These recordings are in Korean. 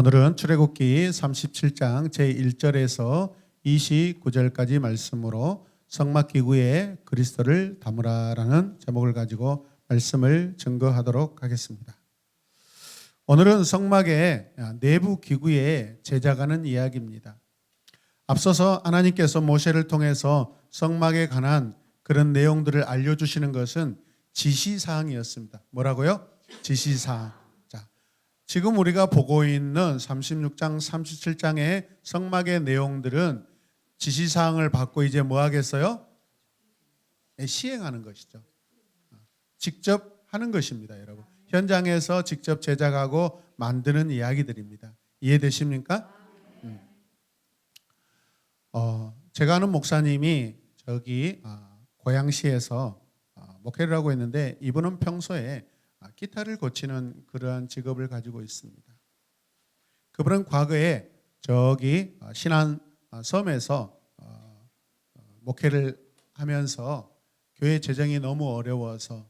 오늘은 출애굽기 37장 제1절에서 29절까지 말씀으로 성막기구에 그리스도를 담으라라는 제목을 가지고 말씀을 증거하도록 하겠습니다. 오늘은 성막의 내부 기구에 제작하는 이야기입니다. 앞서서 하나님께서 모세를 통해서 성막에 관한 그런 내용들을 알려주시는 것은 지시사항이었습니다. 뭐라고요? 지시사항. 지금 우리가 보고 있는 36장, 37장의 성막의 내용들은 지시사항을 받고 이제 뭐 하겠어요? 시행하는 것이죠. 직접 하는 것입니다, 여러분. 현장에서 직접 제작하고 만드는 이야기들입니다. 이해되십니까? 제가 아는 목사님이 저기 고양시에서 목회를 하고 있는데 이분은 평소에 기타를 고치는 그러한 직업을 가지고 있습니다. 그분은 과거에 저기 신안 섬에서 목회를 하면서 교회 재정이 너무 어려워서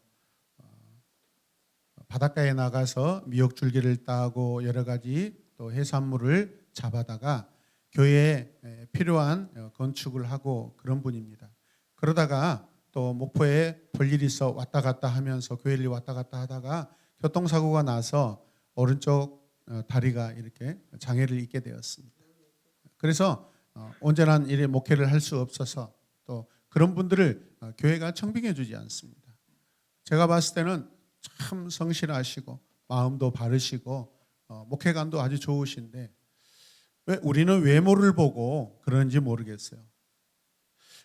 바닷가에 나가서 미역줄기를 따고 여러 가지 또 해산물을 잡아다가 교회에 필요한 건축을 하고 그런 분입니다. 그러다가 또 목포에 볼일이 있어 왔다 갔다 하면서 교회를 왔다 갔다 하다가 교통사고가 나서 오른쪽 다리가 이렇게 장애를 입게 되었습니다. 그래서 온전한 일에 목회를 할 수 없어서 또 그런 분들을 교회가 청빙해 주지 않습니다. 제가 봤을 때는 참 성실하시고 마음도 바르시고 목회관도 아주 좋으신데 왜 우리는 외모를 보고 그런지 모르겠어요.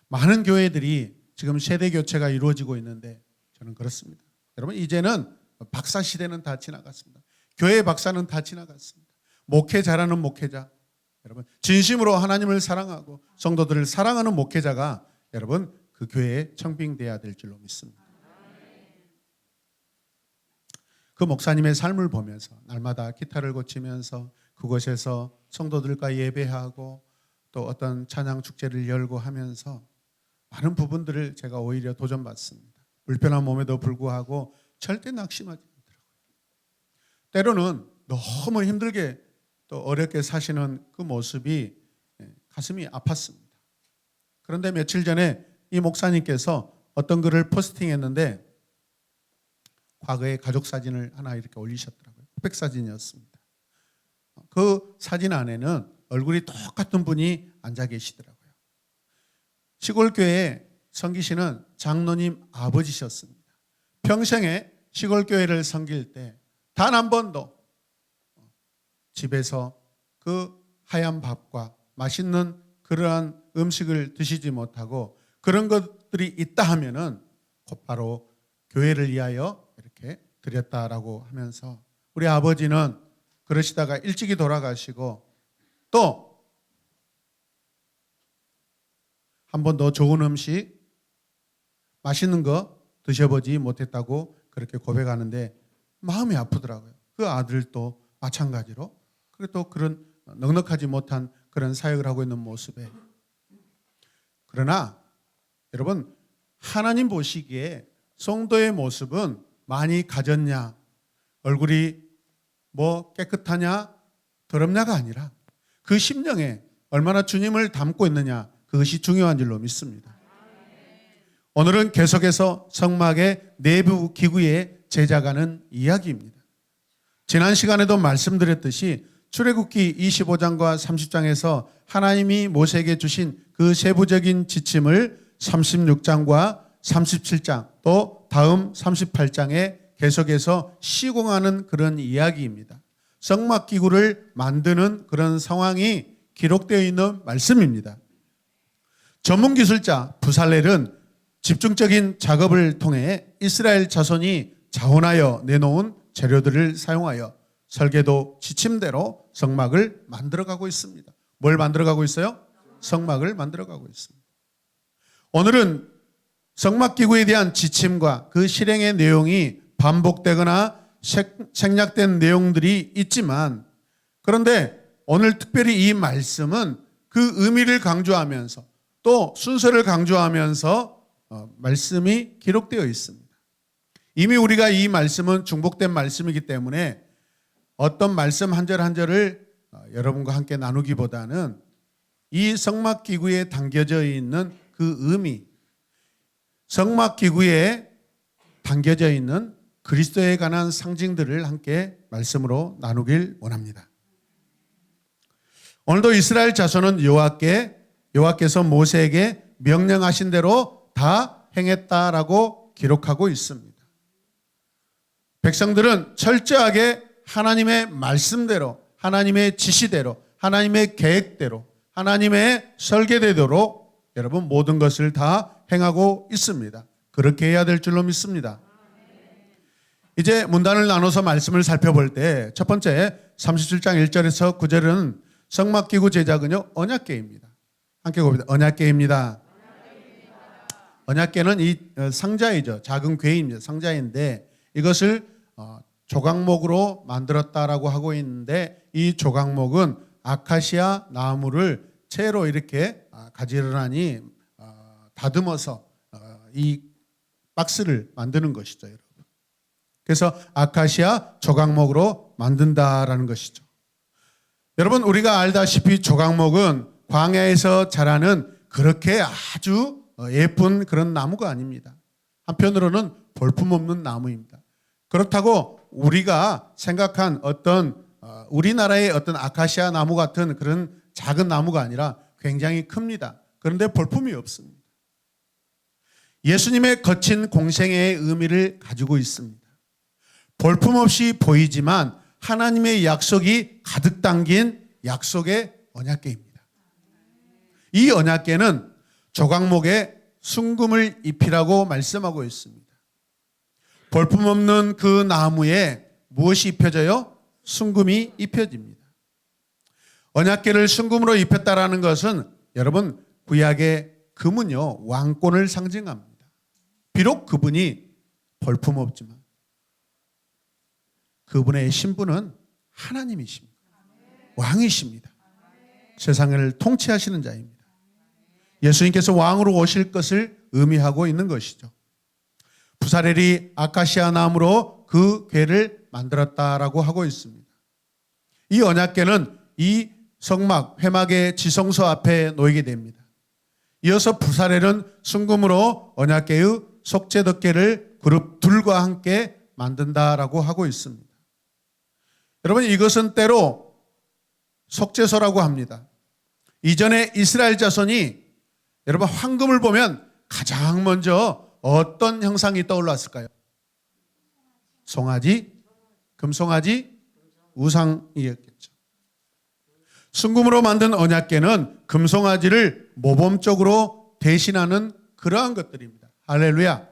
많은 교회들이 지금 세대 교체가 이루어지고 있는데 저는 그렇습니다. 여러분 이제는 박사 시대는 다 지나갔습니다. 교회 박사는 다 지나갔습니다. 목회 잘하는 목회자, 여러분 진심으로 하나님을 사랑하고 성도들을 사랑하는 목회자가 여러분 그 교회에 청빙돼야 될 줄로 믿습니다. 그 목사님의 삶을 보면서 날마다 기타를 고치면서 그곳에서 성도들과 예배하고 또 어떤 찬양 축제를 열고 하면서 많은 부분들을 제가 오히려 도전받습니다. 불편한 몸에도 불구하고 절대 낙심하지 않더라고요. 때로는 너무 힘들게 또 어렵게 사시는 그 모습이 가슴이 아팠습니다. 그런데 며칠 전에 이 목사님께서 어떤 글을 포스팅했는데 과거의 가족 사진을 하나 이렇게 올리셨더라고요. 흑백 사진이었습니다. 그 사진 안에는 얼굴이 똑같은 분이 앉아 계시더라고요. 시골교회 섬기시는 장로님 아버지셨습니다. 평생에 시골교회를 섬길 때 단 한 번도 집에서 그 하얀 밥과 맛있는 그러한 음식을 드시지 못하고 그런 것들이 있다 하면은 곧바로 교회를 위하여 이렇게 드렸다라고 하면서 우리 아버지는 그러시다가 일찍이 돌아가시고 또 한 번 더 좋은 음식, 맛있는 거 드셔보지 못했다고 그렇게 고백하는데 마음이 아프더라고요. 그 아들도 마찬가지로 그리고 또 그런 넉넉하지 못한 그런 사역을 하고 있는 모습에 그러나 여러분 하나님 보시기에 성도의 모습은 많이 가졌냐 얼굴이 뭐 깨끗하냐 더럽냐가 아니라 그 심령에 얼마나 주님을 담고 있느냐 그것이 중요한 줄로 믿습니다. 오늘은 계속해서 성막의 내부 기구에 제작하는 이야기입니다. 지난 시간에도 말씀드렸듯이 출애굽기 25장과 30장에서 하나님이 모세에게 주신 그 세부적인 지침을 36장과 37장 또 다음 38장에 계속해서 시공하는 그런 이야기입니다. 성막 기구를 만드는 그런 상황이 기록되어 있는 말씀입니다. 전문 기술자 부살렐은 집중적인 작업을 통해 이스라엘 자손이 자원하여 내놓은 재료들을 사용하여 설계도 지침대로 성막을 만들어가고 있습니다. 뭘 만들어가고 있어요? 성막을 만들어가고 있습니다. 오늘은 성막 기구에 대한 지침과 그 실행의 내용이 반복되거나 생략된 내용들이 있지만 그런데 오늘 특별히 이 말씀은 그 의미를 강조하면서 또 순서를 강조하면서 말씀이 기록되어 있습니다. 이미 우리가 이 말씀은 중복된 말씀이기 때문에 어떤 말씀 한 절 한 절을 여러분과 함께 나누기보다는 이 성막기구에 담겨져 있는 그 의미, 성막기구에 담겨져 있는 그리스도에 관한 상징들을 함께 말씀으로 나누길 원합니다. 오늘도 이스라엘 자손은 여호와께서 모세에게 명령하신 대로 다 행했다라고 기록하고 있습니다. 백성들은 철저하게 하나님의 말씀대로, 하나님의 지시대로, 하나님의 계획대로, 하나님의 설계대로 여러분 모든 것을 다 행하고 있습니다. 그렇게 해야 될 줄로 믿습니다. 이제 문단을 나눠서 말씀을 살펴볼 때 첫 번째 37장 1절에서 9절은 성막기구 제작은요 언약궤입니다. 함께 봅니다. 언약궤입니다. 언약궤는 이 상자이죠. 작은 궤입니다. 상자인데 이것을 조각목으로 만들었다라고 하고 있는데 이 조각목은 아카시아 나무를 채로 이렇게 가지런히 다듬어서 이 박스를 만드는 것이죠, 여러분. 그래서 아카시아 조각목으로 만든다라는 것이죠. 여러분 우리가 알다시피 조각목은 광야에서 자라는 그렇게 아주 예쁜 그런 나무가 아닙니다. 한편으로는 볼품없는 나무입니다. 그렇다고 우리가 생각한 어떤 우리나라의 어떤 아카시아 나무 같은 그런 작은 나무가 아니라 굉장히 큽니다. 그런데 볼품이 없습니다. 예수님의 거친 공생애의 의미를 가지고 있습니다. 볼품없이 보이지만 하나님의 약속이 가득 담긴 약속의 언약궤입니다. 이 언약궤는 조각목에 순금을 입히라고 말씀하고 있습니다. 볼품없는 그 나무에 무엇이 입혀져요? 순금이 입혀집니다. 언약궤를 순금으로 입혔다라는 것은 여러분 구약의 금은요 왕권을 상징합니다. 비록 그분이 볼품없지만 그분의 신분은 하나님이십니다. 왕이십니다. 세상을 통치하시는 자입니다. 예수님께서 왕으로 오실 것을 의미하고 있는 것이죠. 부사렐이 아카시아 나무로 그 궤를 만들었다라고 하고 있습니다. 이 언약궤는 이 성막 회막의 지성소 앞에 놓이게 됩니다. 이어서 부사렐은 순금으로 언약궤의 속죄덮개를 그룹 둘과 함께 만든다라고 하고 있습니다. 여러분 이것은 때로 속죄소라고 합니다. 이전에 이스라엘 자손이 여러분 황금을 보면 가장 먼저 어떤 형상이 떠올랐을까요? 송아지, 금송아지, 우상이었겠죠. 순금으로 만든 언약궤는 금송아지를 모범적으로 대신하는 그러한 것들입니다. 할렐루야.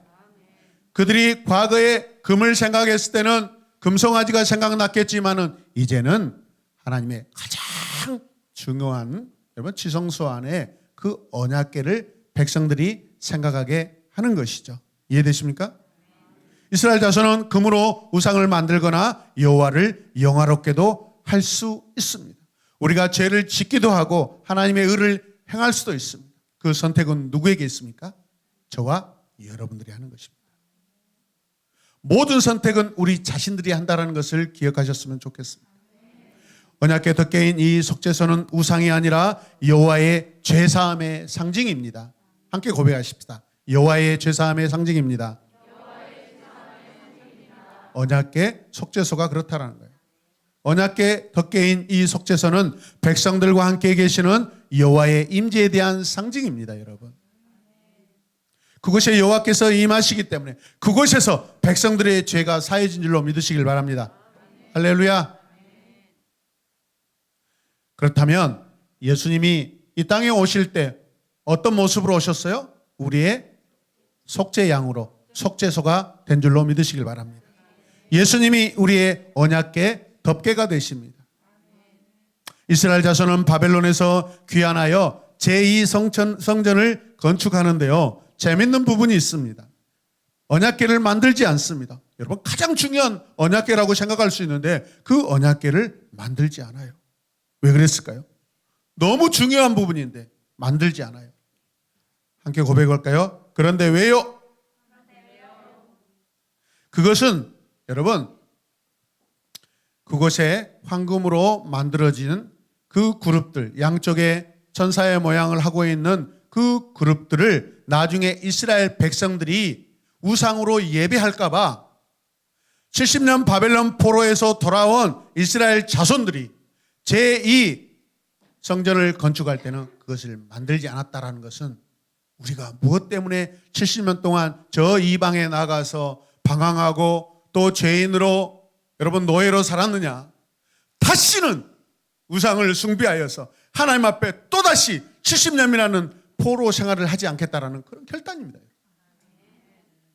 그들이 과거에 금을 생각했을 때는 금송아지가 생각났겠지만은 이제는 하나님의 가장 중요한 여러분 지성소 안에 그 언약궤를 백성들이 생각하게 하는 것이죠. 이해되십니까? 이스라엘 자손은 금으로 우상을 만들거나 여호와를 영화롭게도 할 수 있습니다. 우리가 죄를 짓기도 하고 하나님의 의를 행할 수도 있습니다. 그 선택은 누구에게 있습니까? 저와 여러분들이 하는 것입니다. 모든 선택은 우리 자신들이 한다는 것을 기억하셨으면 좋겠습니다. 언약궤 덮개인 이 속죄소는 우상이 아니라 여호와의 죄사함의 상징입니다. 함께 고백하십시다. 여호와의 죄사함의 상징입니다. 언약궤 속죄소가 그렇다라는 거예요. 언약궤 덮개인 이 속죄소는 백성들과 함께 계시는 여호와의 임재에 대한 상징입니다, 여러분. 그곳에 여호와께서 임하시기 때문에 그곳에서 백성들의 죄가 사해진 줄로 믿으시길 바랍니다. 할렐루야. 그렇다면 예수님이 이 땅에 오실 때 어떤 모습으로 오셨어요? 우리의 속죄 양으로 속죄소가 된 줄로 믿으시길 바랍니다. 예수님이 우리의 언약궤 덮개가 되십니다. 이스라엘 자손은 바벨론에서 귀환하여 제2 성전을 건축하는데요. 재밌는 부분이 있습니다. 언약궤를 만들지 않습니다. 여러분 가장 중요한 언약궤라고 생각할 수 있는데 그 언약궤를 만들지 않아요. 왜 그랬을까요? 너무 중요한 부분인데 만들지 않아요. 함께 고백할까요? 그런데 왜요? 그것은 여러분 그곳에 황금으로 만들어진 그 그룹들, 양쪽에 천사의 모양을 하고 있는 그 그룹들을 나중에 이스라엘 백성들이 우상으로 예배할까 봐 70년 바벨론 포로에서 돌아온 이스라엘 자손들이 제2 성전을 건축할 때는 그것을 만들지 않았다라는 것은 우리가 무엇 때문에 70년 동안 저 이방에 나가서 방황하고 또 죄인으로 여러분 노예로 살았느냐? 다시는 우상을 숭배하여서 하나님 앞에 또다시 70년이라는 포로 생활을 하지 않겠다라는 그런 결단입니다.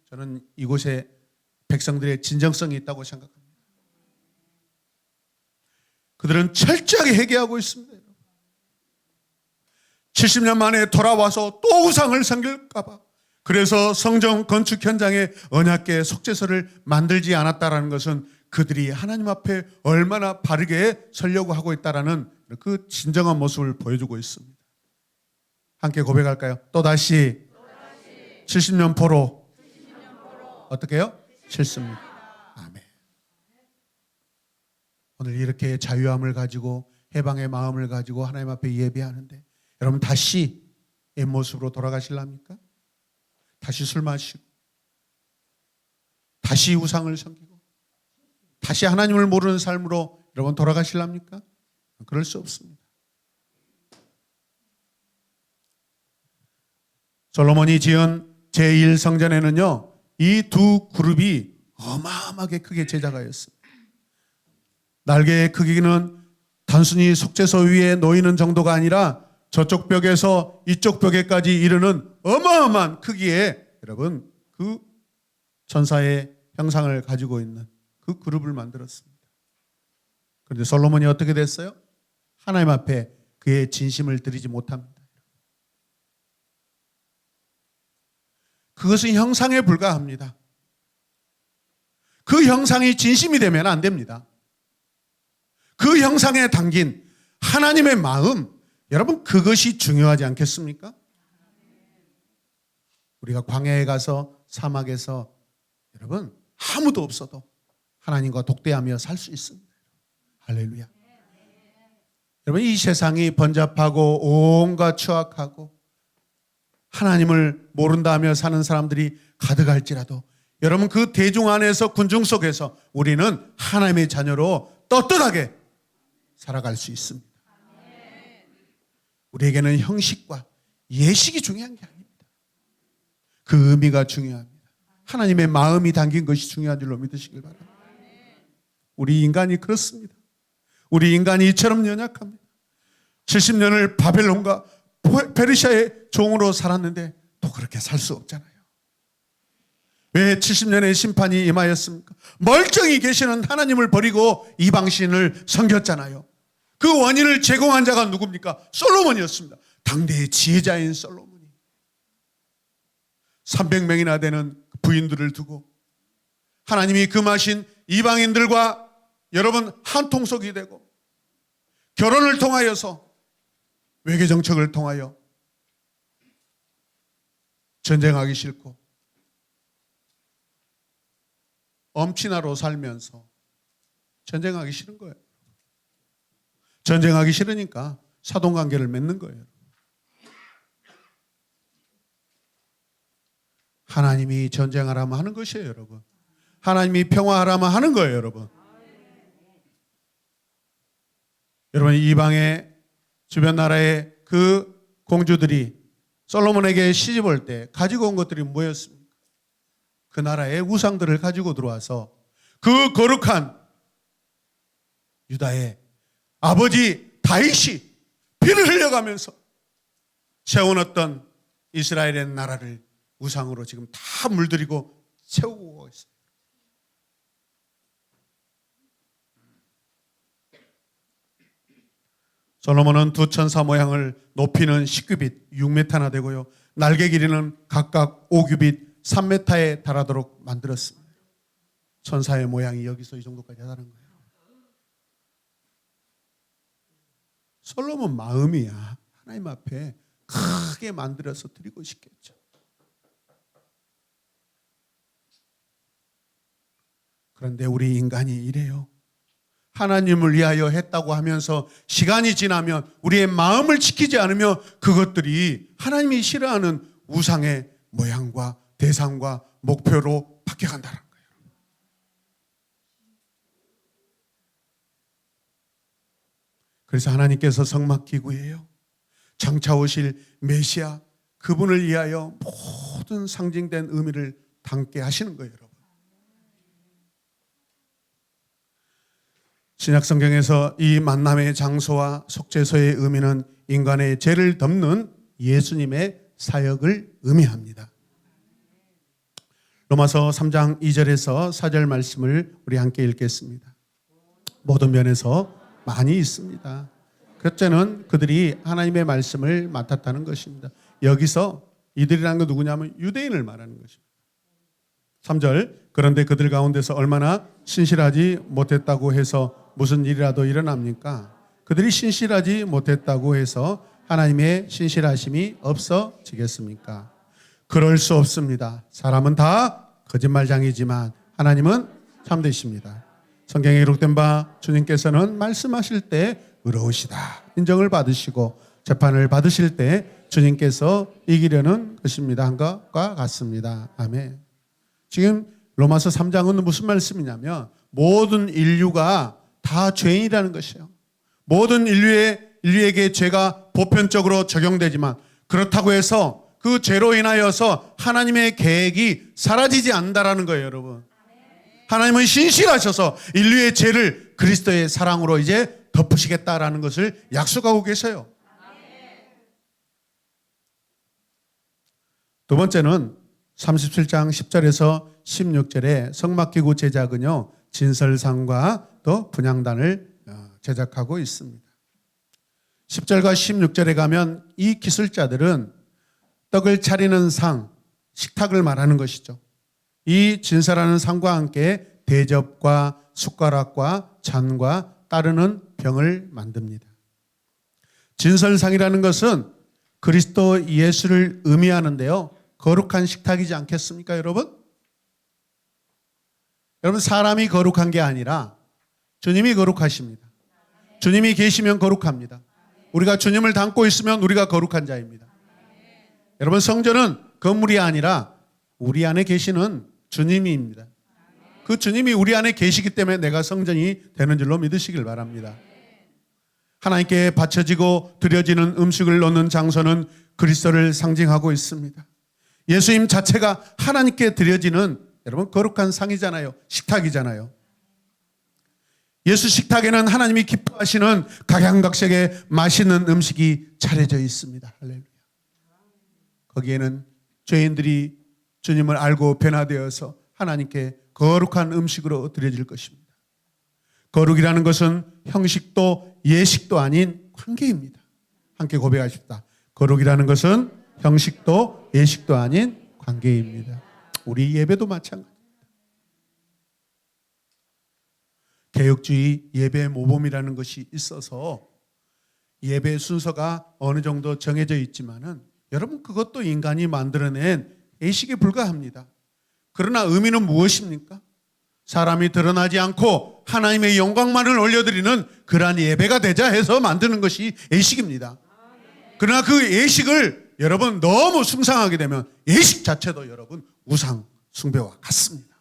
저는 이곳에 백성들의 진정성이 있다고 생각합니다. 그들은 철저하게 회개하고 있습니다. 70년 만에 돌아와서 또 우상을 섬길까 봐 그래서 성전 건축 현장에 언약궤 속죄소를 만들지 않았다라는 것은 그들이 하나님 앞에 얼마나 바르게 서려고 하고 있다라는 그 진정한 모습을 보여주고 있습니다. 함께 고백할까요? 또다시 70년 포로 어떻게 해요? 싫습니다. 아멘. 오늘 이렇게 자유함을 가지고 해방의 마음을 가지고 하나님 앞에 예배하는데 여러분 다시 옛 모습으로 돌아가실랍니까? 다시 술 마시고 다시 우상을 섬기고 다시 하나님을 모르는 삶으로 여러분 돌아가실랍니까? 그럴 수 없습니다. 솔로몬이 지은 제1성전에는요 이 두 그룹이 어마어마하게 크게 제작하였습니다. 날개의 크기는 단순히 속죄소 위에 놓이는 정도가 아니라 저쪽 벽에서 이쪽 벽에까지 이르는 어마어마한 크기의 여러분 그 천사의 형상을 가지고 있는 그 그룹을 만들었습니다. 그런데 솔로몬이 어떻게 됐어요? 하나님 앞에 그의 진심을 드리지 못합니다. 그것은 형상에 불과합니다. 그 형상이 진심이 되면 안 됩니다. 그 형상에 담긴 하나님의 마음, 여러분 그것이 중요하지 않겠습니까? 우리가 광야에 가서 사막에서 여러분 아무도 없어도 하나님과 독대하며 살 수 있습니다. 할렐루야. 여러분 이 세상이 번잡하고 온갖 추악하고 하나님을 모른다 하며 사는 사람들이 가득할지라도 여러분 그 대중 안에서 군중 속에서 우리는 하나님의 자녀로 떳떳하게 살아갈 수 있습니다. 우리에게는 형식과 예식이 중요한 게 아닙니다. 그 의미가 중요합니다. 하나님의 마음이 담긴 것이 중요한 줄로 믿으시길 바랍니다. 우리 인간이 그렇습니다. 우리 인간이 이처럼 연약합니다. 70년을 바벨론과 페르시아의 종으로 살았는데 또 그렇게 살 수 없잖아요. 왜 70년의 심판이 임하였습니까? 멀쩡히 계시는 하나님을 버리고 이방신을 섬겼잖아요. 그 원인을 제공한 자가 누굽니까? 솔로몬이었습니다. 당대의 지혜자인 솔로몬이 300명이나 되는 부인들을 두고 하나님이 금하신 이방인들과 여러분 한 통속이 되고 결혼을 통하여서 외교정책을 통하여 전쟁하기 싫고 엄친아로 살면서 전쟁하기 싫은 거예요. 전쟁하기 싫으니까 사돈관계를 맺는 거예요. 하나님이 전쟁하라면 하는 것이에요, 여러분. 하나님이 평화하라면 하는 거예요, 여러분. 여러분 이방의 주변 나라의 그 공주들이 솔로몬에게 시집 올 때 가지고 온 것들이 뭐였습니까? 그 나라의 우상들을 가지고 들어와서 그 거룩한 유다의 아버지 다윗이 피를 흘려가면서 세워놨던 이스라엘의 나라를 우상으로 지금 다 물들이고 채우고 있어요. 솔로몬은 두 천사 모양을 높이는 19규빗 6m나 되고요. 날개 길이는 각각 5규빗 3m에 달하도록 만들었습니다. 천사의 모양이 여기서 이 정도까지 하다는 거예요. 솔로몬 마음이야. 하나님 앞에 크게 만들어서 드리고 싶겠죠. 그런데 우리 인간이 이래요. 하나님을 위하여 했다고 하면서 시간이 지나면 우리의 마음을 지키지 않으며 그것들이 하나님이 싫어하는 우상의 모양과 대상과 목표로 바뀌어간다는 거예요. 그래서 하나님께서 성막기구예요. 장차 오실 메시아 그분을 위하여 모든 상징된 의미를 담게 하시는 거예요, 여러분. 신약 성경에서 이 만남의 장소와 속죄소의 의미는 인간의 죄를 덮는 예수님의 사역을 의미합니다. 로마서 3장 2절에서 4절 말씀을 우리 함께 읽겠습니다. 모든 면에서 많이 있습니다. 첫째는 그들이 하나님의 말씀을 맡았다는 것입니다. 여기서 이들이라는 건 누구냐면 유대인을 말하는 것입니다. 3절 그런데 그들 가운데서 얼마나 신실하지 못했다고 해서 무슨 일이라도 일어납니까? 그들이 신실하지 못했다고 해서 하나님의 신실하심이 없어지겠습니까? 그럴 수 없습니다. 사람은 다 거짓말장이지만 하나님은 참되십니다. 성경에 기록된 바 주님께서는 말씀하실 때 의로우시다 인정을 받으시고 재판을 받으실 때 주님께서 이기려는 것입니다 한 것과 같습니다. 아멘. 지금 로마서 3장은 무슨 말씀이냐면 모든 인류가 다 죄인이라는 것이에요. 모든 인류에게 죄가 보편적으로 적용되지만 그렇다고 해서 그 죄로 인하여서 하나님의 계획이 사라지지 않는다라는 거예요, 여러분. 하나님은 신실하셔서 인류의 죄를 그리스도의 사랑으로 이제 덮으시겠다라는 것을 약속하고 계세요. 두 번째는 37장 10절에서 16절에 성막기구 제작은요 진설상과 또 분향단을 제작하고 있습니다. 10절과 16절에 가면 이 기술자들은 떡을 차리는 상, 식탁을 말하는 것이죠. 이 진설하는 상과 함께 대접과 숟가락과 잔과 따르는 병을 만듭니다. 진설상이라는 것은 그리스도 예수를 의미하는데요. 거룩한 식탁이지 않겠습니까, 여러분? 여러분, 사람이 거룩한 게 아니라 주님이 거룩하십니다. 주님이 계시면 거룩합니다. 우리가 주님을 닮고 있으면 우리가 거룩한 자입니다. 여러분, 성전은 건물이 아니라 우리 안에 계시는 주님입니다. 그 주님이 우리 안에 계시기 때문에 내가 성전이 되는 줄로 믿으시길 바랍니다. 하나님께 바쳐지고 드려지는 음식을 놓는 장소는 그리스도를 상징하고 있습니다. 예수님 자체가 하나님께 드려지는 여러분 거룩한 상이잖아요. 식탁이잖아요. 예수 식탁에는 하나님이 기뻐하시는 각양각색의 맛있는 음식이 차려져 있습니다. 할렐루야. 거기에는 죄인들이 주님을 알고 변화되어서 하나님께 거룩한 음식으로 드려질 것입니다. 거룩이라는 것은 형식도 예식도 아닌 관계입니다. 함께 고백하십시다. 거룩이라는 것은 형식도 예식도 아닌 관계입니다. 우리 예배도 마찬가지입니다. 개혁주의 예배 모범이라는 것이 있어서 예배 순서가 어느 정도 정해져 있지만은 여러분 그것도 인간이 만들어낸 예식에 불과합니다. 그러나 의미는 무엇입니까? 사람이 드러나지 않고 하나님의 영광만을 올려드리는 그러한 예배가 되자 해서 만드는 것이 예식입니다. 그러나 그 예식을 여러분 너무 숭상하게 되면 예식 자체도 여러분 우상 숭배와 같습니다.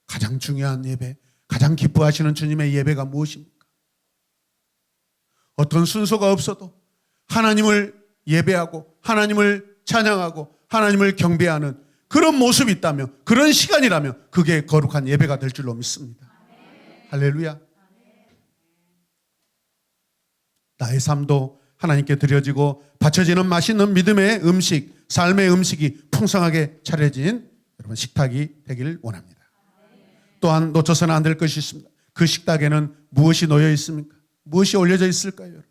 가장 중요한 예배, 가장 기뻐하시는 주님의 예배가 무엇입니까? 어떤 순서가 없어도 하나님을 예배하고 하나님을 찬양하고 하나님을 경배하는 그런 모습이 있다면 그런 시간이라면 그게 거룩한 예배가 될 줄로 믿습니다. 할렐루야. 나의 삶도 하나님께 드려지고 바쳐지는 맛있는 믿음의 음식, 삶의 음식이 풍성하게 차려진 여러분 식탁이 되기를 원합니다. 또한 놓쳐서는 안 될 것이 있습니다. 그 식탁에는 무엇이 놓여 있습니까? 무엇이 올려져 있을까요? 여러분?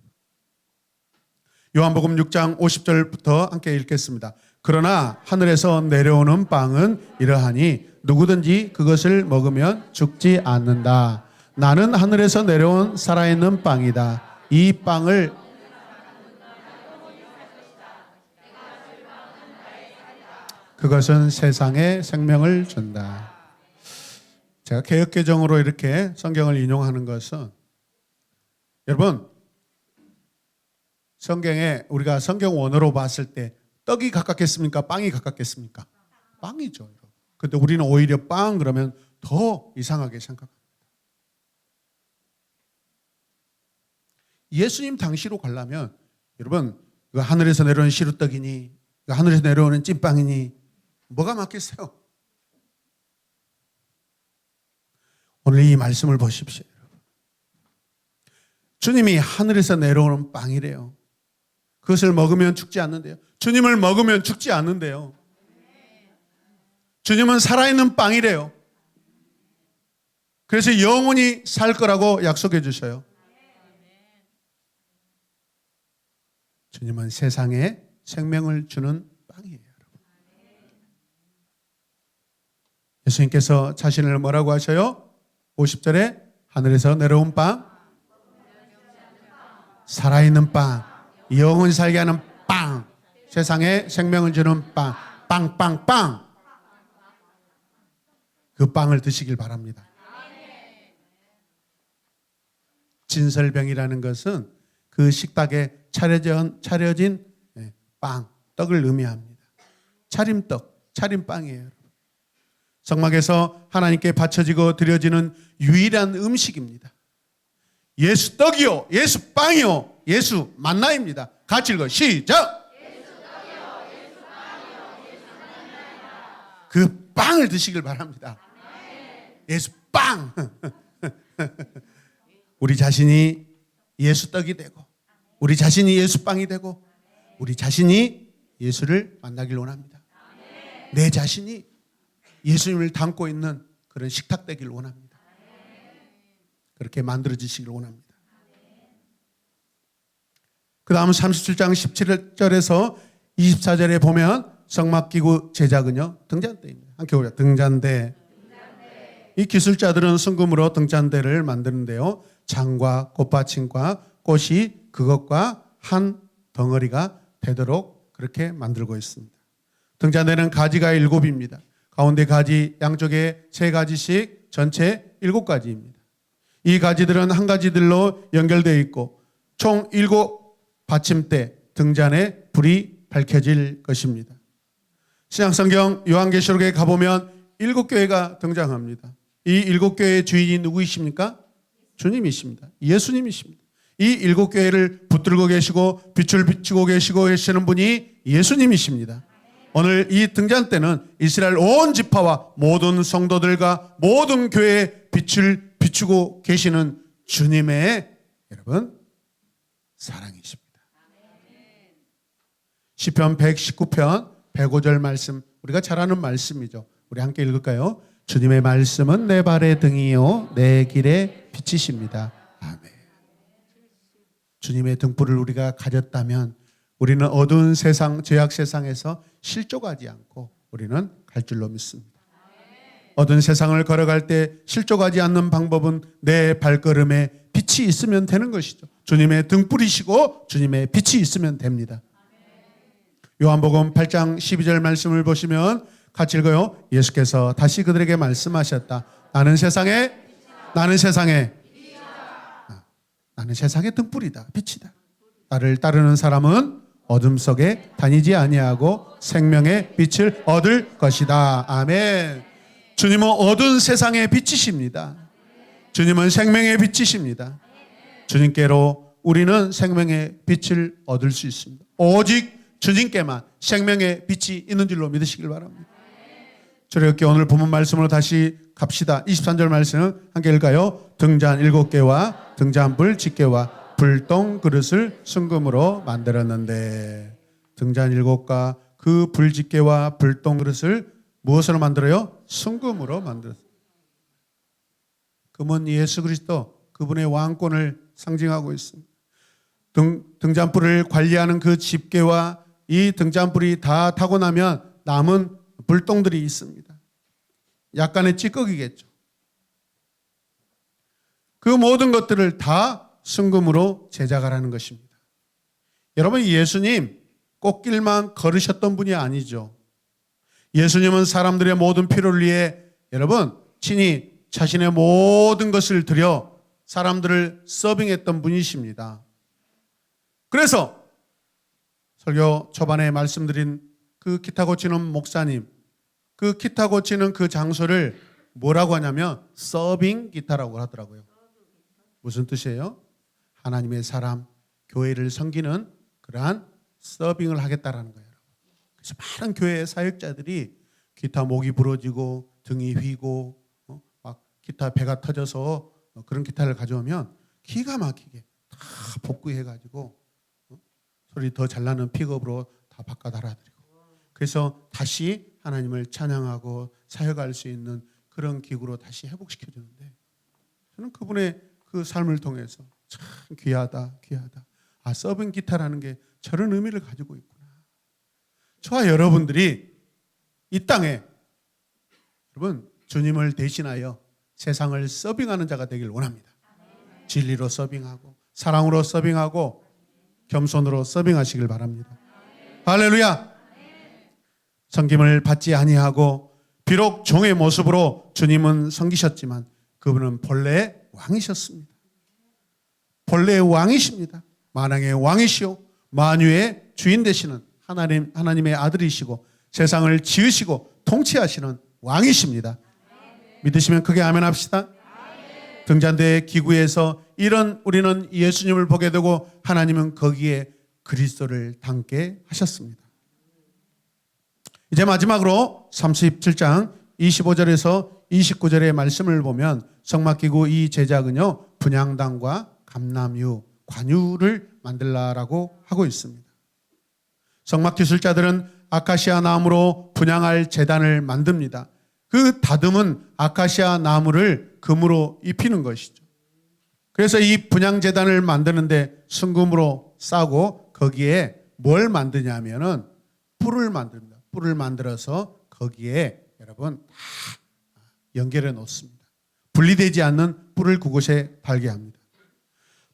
요한복음 6장 50절부터 함께 읽겠습니다. 그러나 하늘에서 내려오는 빵은 이러하니 누구든지 그것을 먹으면 죽지 않는다. 나는 하늘에서 내려온 살아있는 빵이다. 이 빵을 그것은 세상에 생명을 준다. 제가 개역개정으로 이렇게 성경을 인용하는 것은 여러분 성경에 우리가 성경 원어로 봤을 때 떡이 가깝겠습니까? 빵이 가깝겠습니까? 빵이죠. 근데 우리는 오히려 빵 그러면 더 이상하게 생각합니다. 예수님 당시로 가려면 여러분 이거 하늘에서 내려오는 시루떡이니 이거 하늘에서 내려오는 찐빵이니 뭐가 맞겠어요? 오늘 이 말씀을 보십시오. 주님이 하늘에서 내려오는 빵이래요. 그것을 먹으면 죽지 않는데요. 주님을 먹으면 죽지 않는데요. 주님은 살아있는 빵이래요. 그래서 영원히 살 거라고 약속해 주셔요. 주님은 세상에 생명을 주는 빵이에요. 예수님께서 자신을 뭐라고 하셔요? 50절에 하늘에서 내려온 빵, 살아있는 빵, 영원히 살게 하는 빵, 세상에 생명을 주는 빵, 빵빵빵. 그 빵을 드시길 바랍니다. 진설병이라는 것은 그 식탁에 차려진 빵, 떡을 의미합니다. 차림떡, 차림빵이에요. 성막에서 하나님께 바쳐지고 드려지는 유일한 음식입니다. 예수 떡이요, 예수 빵이요, 예수 만나입니다. 같이 읽어 시작. 그 빵을 드시길 바랍니다. 예수 빵. 우리 자신이 예수 떡이 되고 우리 자신이 예수 빵이 되고 우리 자신이 예수를 만나길 원합니다. 내 자신이 예수님을 담고 있는 그런 식탁 되길 원합니다. 그렇게 만들어지시길 원합니다. 그 다음 37장 17절에서 24절에 보면 성막기구 제작은요 등잔대입니다. 함께 보자. 등잔대. 이 기술자들은 순금으로 등잔대를 만드는데요. 장과 꽃받침과 꽃이 그것과 한 덩어리가 되도록 그렇게 만들고 있습니다. 등잔대는 가지가 7입니다. 가운데 가지 양쪽에 3가지씩 전체 7가지입니다. 이 가지들은 한 가지들로 연결되어 있고 총 7 받침대 등잔에 불이 밝혀질 것입니다. 신약성경 요한계시록에 가보면 7교회가 등장합니다. 이 7교회의 주인이 누구이십니까? 주님이십니다. 예수님이십니다. 이 7교회를 붙들고 계시고 빛을 비추고 계시는 분이 예수님이십니다. 오늘 이 등잔대는 이스라엘 온 지파와 모든 성도들과 모든 교회의 빛을 비추고 계시는 주님의 여러분 사랑이십니다. 시편 119편 105절 말씀 우리가 잘 아는 말씀이죠. 우리 함께 읽을까요? 주님의 말씀은 내 발의 등이요 내 길의 빛이십니다. 아멘. 주님의 등불을 우리가 가졌다면 우리는 어두운 세상 죄악 세상에서 실족하지 않고 우리는 갈 줄로 믿습니다. 어두운 세상을 걸어갈 때 실족하지 않는 방법은 내 발걸음에 빛이 있으면 되는 것이죠. 주님의 등불이시고 주님의 빛이 있으면 됩니다. 요한복음 8장 12절 말씀을 보시면 같이 읽어요. 예수께서 다시 그들에게 말씀하셨다. 나는 세상의 등불이다. 빛이다. 나를 따르는 사람은 어둠 속에 다니지 아니하고 생명의 빛을 얻을 것이다. 아멘. 주님은 어두운 세상의 빛이십니다. 주님은 생명의 빛이십니다. 주님께로 우리는 생명의 빛을 얻을 수 있습니다. 오직 주님께만 생명의 빛이 있는 줄로 믿으시길 바랍니다. 저렇게 오늘 본문 말씀으로 다시 갑시다. 23절 말씀은 함께 읽을까요? 등잔 7개와 등잔불 10개와 불똥 그릇을 순금으로 만들었는데 등잔 7과 그 불 10개와 불똥 그릇을 무엇으로 만들어요? 순금으로 만들었어요. 금은 예수 그리스도 그분의 왕권을 상징하고 있습니다. 등잔불을 관리하는 그 집게와 이 등잔불이 다 타고 나면 남은 불똥들이 있습니다. 약간의 찌꺼기겠죠. 그 모든 것들을 다 순금으로 제작하라는 것입니다. 여러분 예수님 꽃길만 걸으셨던 분이 아니죠. 예수님은 사람들의 모든 필요를 위해 여러분 친히 자신의 모든 것을 들여 사람들을 서빙했던 분이십니다. 그래서 설교 초반에 말씀드린 그 기타 고치는 목사님, 그 기타 고치는 그 장소를 뭐라고 하냐면 서빙 기타라고 하더라고요. 무슨 뜻이에요? 하나님의 사람, 교회를 섬기는 그러한 서빙을 하겠다라는 거예요. 그래서 많은 교회 사역자들이 기타 목이 부러지고 등이 휘고 막 기타 배가 터져서 그런 기타를 가져오면 기가 막히게 다 복구해가지고 소리 더 잘 나는 픽업으로 다 바꿔 달아드리고, 그래서 다시 하나님을 찬양하고 사역할 수 있는 그런 기구로 다시 회복시켜 주는데, 저는 그분의 그 삶을 통해서 참 귀하다. 아, 서빙 기타라는 게 저런 의미를 가지고 있구나. 저와 여러분들이 이 땅에 여러분 주님을 대신하여 세상을 서빙하는 자가 되길 원합니다. 진리로 서빙하고 사랑으로 서빙하고 겸손으로 서빙하시길 바랍니다. 할렐루야. 섬김을 받지 아니하고 비록 종의 모습으로 주님은 섬기셨지만 그분은 본래 왕이셨습니다. 본래 왕이십니다. 만왕의 왕이시오 만유의 주인 되시는 하나님의 아들이시고 세상을 지으시고 통치하시는 왕이십니다. 믿으시면 크게 아멘 합시다. 등잔대 기구에서 우리는 예수님을 보게 되고 하나님은 거기에 그리스도를 담게 하셨습니다. 이제 마지막으로 37장 25절에서 29절의 말씀을 보면 성막기구 이 제작은요 분향단과 감람유, 관유를 만들라라고 하고 있습니다. 성막기술자들은 아카시아 나무로 분향할 제단을 만듭니다. 그 다듬은 아카시아 나무를 금으로 입히는 것이죠. 그래서 이 분향제단을 만드는데 순금으로 싸고 거기에 뭘 만드냐면은 뿔을 만듭니다. 뿔을 만들어서 거기에 여러분 다 연결해 놓습니다. 분리되지 않는 뿔을 그곳에 발견합니다.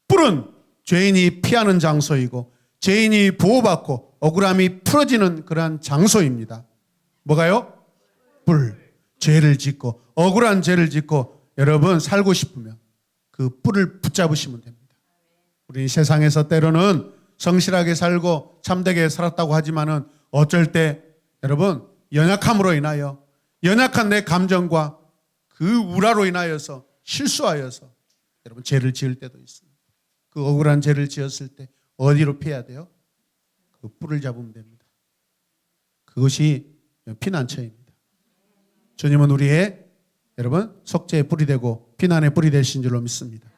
뿔은 죄인이 피하는 장소이고 죄인이 보호받고 억울함이 풀어지는 그러한 장소입니다. 뭐가요? 뿔. 죄를 짓고 억울한 죄를 짓고 여러분 살고 싶으면 그 뿔을 붙잡으시면 됩니다. 우리 세상에서 때로는 성실하게 살고 참되게 살았다고 하지만은 어쩔 때 여러분 연약함으로 인하여 연약한 내 감정과 그 우라로 인하여서 실수하여서 여러분 죄를 지을 때도 있습니다. 그 억울한 죄를 지었을 때 어디로 피해야 돼요? 그 뿔을 잡으면 됩니다. 그것이 피난처입니다. 주님은 우리의 여러분 속죄의 뿔이 되고 피난의 뿔이 되신 줄로 믿습니다.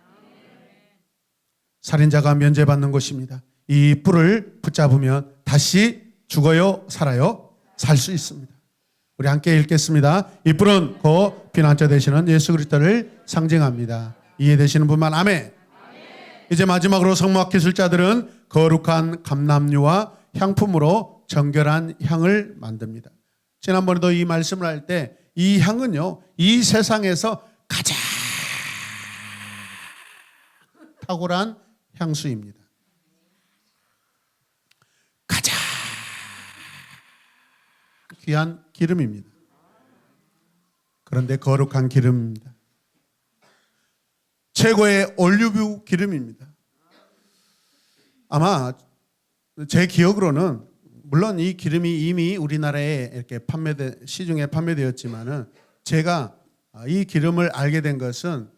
살인자가 면죄받는 곳입니다. 이 뿔을 붙잡으면 다시 죽어요 살아요? 살 수 있습니다. 우리 함께 읽겠습니다. 이 뿔은 곧 피난처 되시는 예수 그리스도를 상징합니다. 이해되시는 분만 아멘. 이제 마지막으로 성막기술자들은 거룩한 감람유와 향품으로 정결한 향을 만듭니다. 지난번에도 이 말씀을 할 때 이 향은요 이 세상에서 가장 탁월한 향수입니다. 가장 귀한 기름입니다. 그런데 거룩한 기름입니다. 최고의 올리브 기름입니다. 아마 제 기억으로는 물론 이 기름이 이미 우리나라에 이렇게 시중에 판매되었지만은 제가 이 기름을 알게 된 것은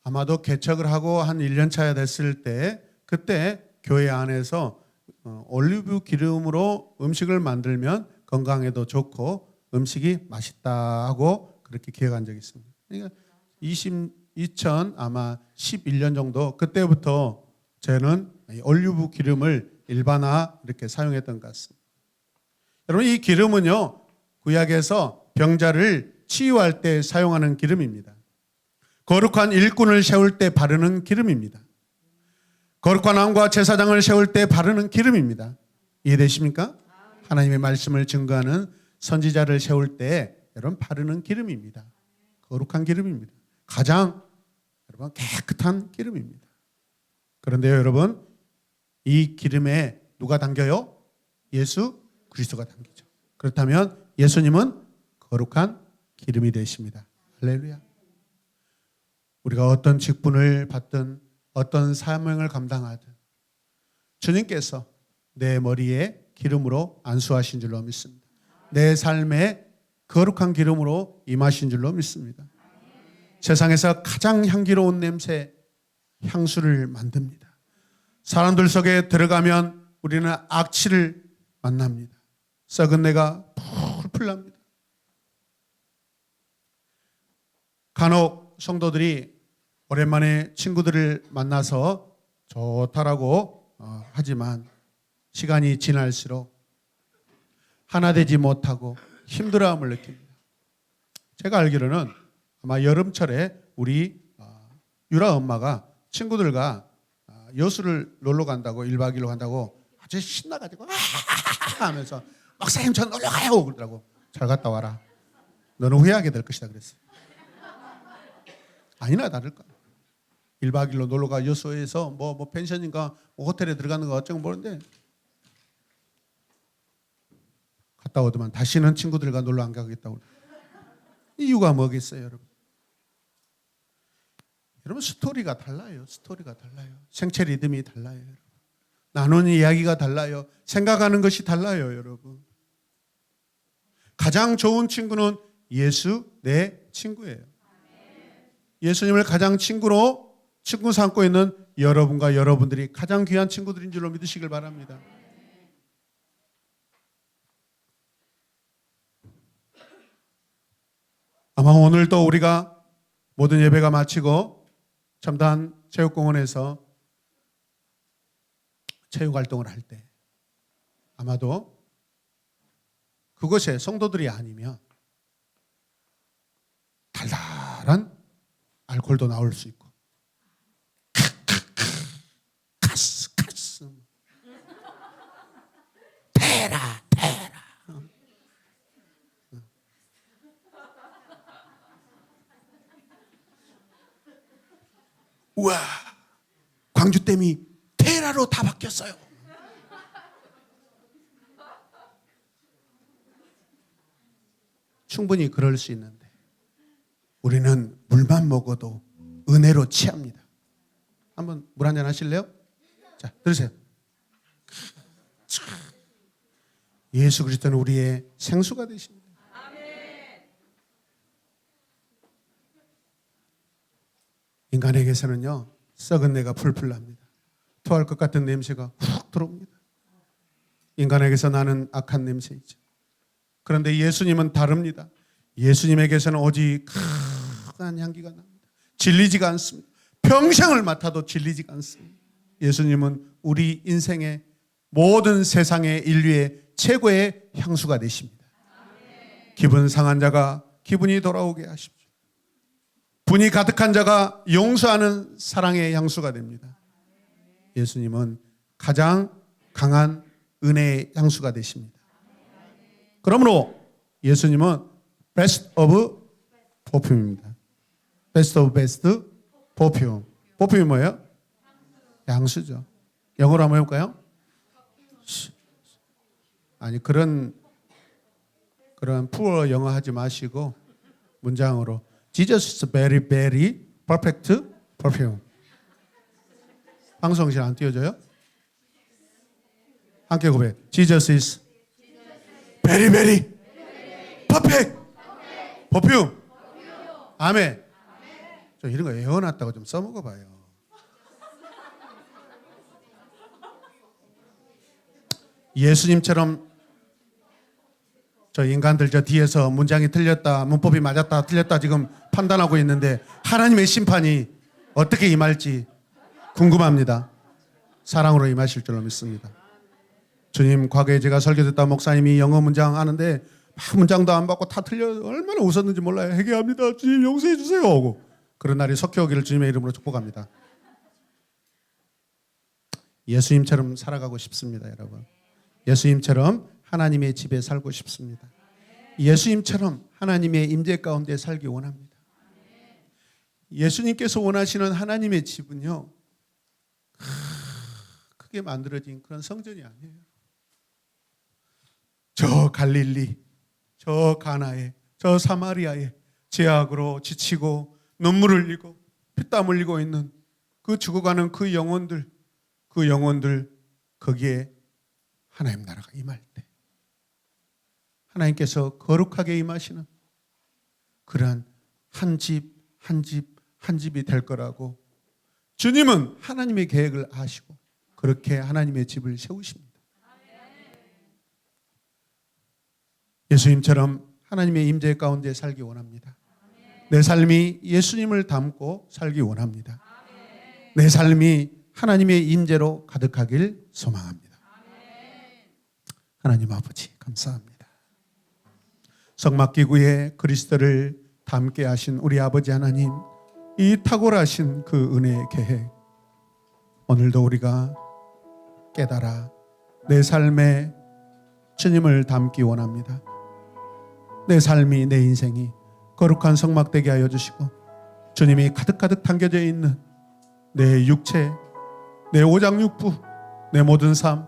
아마도 개척을 하고 한 1년 차 됐을 때 그때 교회 안에서 올리브 기름으로 음식을 만들면 건강에도 좋고 음식이 맛있다 하고 그렇게 기억한 적이 있습니다. 그러니까 2000 아마 11년 정도 그때부터 저는 올리브 기름을 일반화 이렇게 사용했던 것 같습니다. 여러분 이 기름은요 구약에서 병자를 치유할 때 사용하는 기름입니다. 거룩한 일꾼을 세울 때 바르는 기름입니다. 거룩한 왕과 제사장을 세울 때 바르는 기름입니다. 이해되십니까? 하나님의 말씀을 증거하는 선지자를 세울 때 여러분 바르는 기름입니다. 거룩한 기름입니다. 가장 여러분 깨끗한 기름입니다. 그런데요 여러분 이 기름에 누가 담겨요? 예수 그리스도가 담기죠. 그렇다면 예수님은 거룩한 기름이 되십니다. 할렐루야. 우리가 어떤 직분을 받든 어떤 사명을 감당하든 주님께서 내 머리에 기름으로 안수하신 줄로 믿습니다. 내 삶에 거룩한 기름으로 임하신 줄로 믿습니다. 세상에서 가장 향기로운 냄새, 향수를 만듭니다. 사람들 속에 들어가면 우리는 악취를 만납니다. 썩은 내가 풀풀 납니다. 간혹 성도들이 오랜만에 친구들을 만나서 좋다라고 하지만 시간이 지날수록 하나 되지 못하고 힘들어함을 느낍니다. 제가 알기로는 아마 여름철에 우리 유라 엄마가 친구들과 여수를 놀러 간다고 1박 2일로 간다고 아주 신나가지고 하면서 목사님 전 놀러 가요 그러더라고. 잘 갔다 와라. 너는 후회하게 될 것이다 그랬어요. 아니나 다를까. 1박 2일로 놀러 가 여수에서 뭐 펜션인가 뭐 호텔에 들어가는 거 어쩌고 모르는데 갔다 오더만 다시는 친구들과 놀러 안 가겠다고. 이유가 뭐겠어요 여러분. 여러분 스토리가 달라요. 스토리가 달라요. 생체 리듬이 달라요. 여러분. 나누는 이야기가 달라요. 생각하는 것이 달라요. 여러분. 가장 좋은 친구는 예수 내 친구예요. 예수님을 가장 친구로 친구 삼고 있는 여러분과 여러분들이 가장 귀한 친구들인 줄로 믿으시길 바랍니다. 아마 오늘도 우리가 모든 예배가 마치고 첨단 체육공원에서 체육활동을 할 때 아마도 그곳에 성도들이 아니면 달달한 알코올도 나올 수 있고 카스 테라 우와 광주댐이 테라로 다 바뀌었어요. 충분히 그럴 수 있는데 우리는 물만 먹어도 은혜로 취합니다. 한번 물 한잔 하실래요? 자, 들으세요. 예수 그리스도는 우리의 생수가 되십니다. 인간에게서는요 썩은 내가 풀풀 납니다. 토할 것 같은 냄새가 훅 들어옵니다. 인간에게서 나는 악한 냄새이죠. 그런데 예수님은 다릅니다. 예수님에게서는 오직 강한 향기가 납니다. 질리지가 않습니다. 평생을 맡아도 질리지가 않습니다. 예수님은 우리 인생의 모든 세상의 인류의 최고의 향수가 되십니다. 기분 상한 자가 기분이 돌아오게 하십시오. 분이 가득한 자가 용서하는 사랑의 향수가 됩니다. 예수님은 가장 강한 은혜의 향수가 되십니다. 그러므로 예수님은 베스트 오브 퍼퓸입니다. 베스트 오브 베스트 퍼퓸. 퍼퓸이 뭐예요? 향수죠. 영어로 한번 해볼까요? 아니 그런 푸어 영어 하지 마시고 문장으로 Jesus is very very perfect perfume. 방송실 안 띄워줘요? 함께 고백. Jesus is very very perfect perfume. 아멘. 좀 이런 거 외워놨다고 좀 써먹어봐요. 예수님처럼 저 인간들 저 뒤에서 문장이 틀렸다, 문법이 맞았다, 틀렸다 지금 판단하고 있는데 하나님의 심판이 어떻게 임할지 궁금합니다. 사랑으로 임하실 줄로 믿습니다. 주님, 과거에 제가 설교 듣다 목사님이 영어 문장 하는데 막 문장도 안 받고 다 틀려 얼마나 웃었는지 몰라요. 회개합니다. 주님 용서해 주세요 하고 그런 날이 속해 오기를 주님의 이름으로 축복합니다. 예수님처럼 살아가고 싶습니다, 여러분. 예수님처럼 하나님의 집에 살고 싶습니다. 예수님처럼 하나님의 임재 가운데 살기 원합니다. 예수님께서 원하시는 하나님의 집은요, 크게 만들어진 그런 성전이 아니에요. 저 갈릴리, 저 가나에, 저 사마리아에 죄악으로 지치고 눈물을 흘리고 피땀 흘리고 있는 그 죽어가는 그 영혼들 거기에 하나님 나라가 임할 때 하나님께서 거룩하게 임하시는 그러한 한 집이 될 거라고 주님은 하나님의 계획을 아시고 그렇게 하나님의 집을 세우십니다. 예수님처럼 하나님의 임재 가운데 살기 원합니다. 내 삶이 예수님을 닮고 살기 원합니다. 내 삶이 하나님의 임재로 가득하길 소망합니다. 하나님 아버지 감사합니다. 성막기구에 그리스도를 닮게 하신 우리 아버지 하나님, 이 탁월하신 그 은혜의 계획 오늘도 우리가 깨달아 내 삶에 주님을 닮기 원합니다. 내 삶이 내 인생이 거룩한 성막 되게 하여 주시고 주님이 가득가득 담겨져 있는 내 육체, 내 오장육부, 내 모든 삶,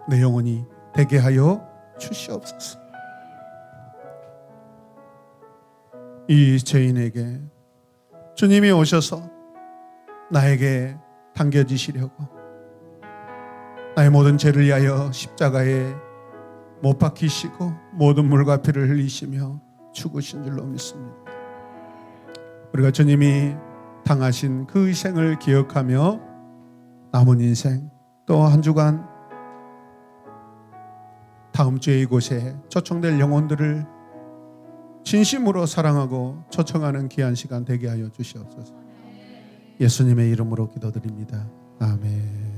내 영혼이 되게 하여 주시옵소서. 이 죄인에게 주님이 오셔서 나에게 당겨지시려고 나의 모든 죄를 위하여 십자가에 못 박히시고 모든 물과 피를 흘리시며 죽으신 줄로 믿습니다. 우리가 주님이 당하신 그 희생을 기억하며 남은 인생 또 한 주간 다음 주에 이곳에 초청될 영혼들을 진심으로 사랑하고 초청하는 귀한 시간 되게 하여 주시옵소서. 예수님의 이름으로 기도드립니다. 아멘.